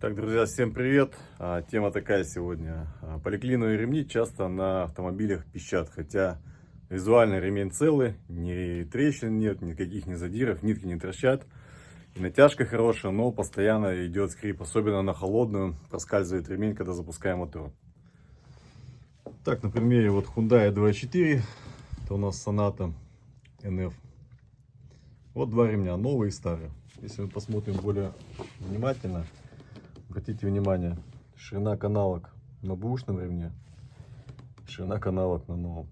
Так, друзья, всем привет! Тема такая сегодня. Поликлиновые ремни часто на автомобилях пищат, хотя визуально ремень целый, ни трещин нет, никаких не задиров, нитки не торчат. И натяжка хорошая, но постоянно идет скрип, особенно на холодную, проскальзывает ремень, когда запускаем мотор. Так, на примере вот Hyundai 2.4, это у нас Sonata NF. Вот два ремня, новые и старые. Если мы посмотрим более внимательно, обратите внимание, ширина каналок на бэушном ремне, ширина каналок на новом.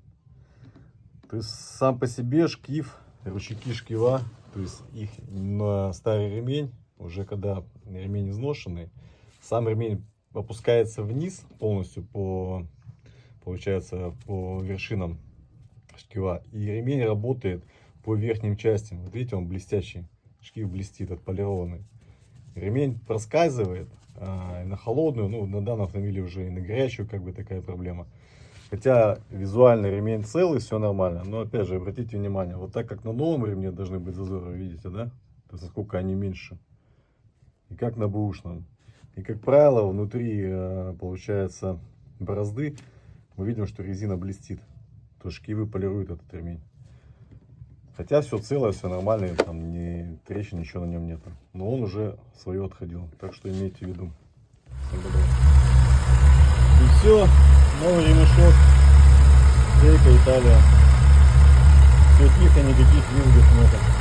То есть сам по себе шкив, ручейки шкива, то есть их на старый ремень, уже когда ремень изношенный, сам ремень опускается вниз полностью получается по вершинам шкива, и ремень работает по верхним частям. Вот видите, он блестящий, шкив блестит, отполированный. Ремень проскальзывает на холодную, ну на данном автомобиле уже и на горячую как бы такая проблема. Хотя визуально ремень целый, все нормально. Но опять же, обратите внимание, вот так как на новом ремне должны быть зазоры, видите, да? То есть насколько они меньше. И как на бэушном. И как правило, внутри получается борозды, мы видим, что резина блестит. То есть шкивы полируют этот ремень. Хотя все целое, все нормально, там ни трещин, ничего на нем нет. Но он уже свое отходил. Так что имейте в виду. Всем добра. И все. Новый ремешок. Дейка, Италия. Все тихо, никаких визгов нет.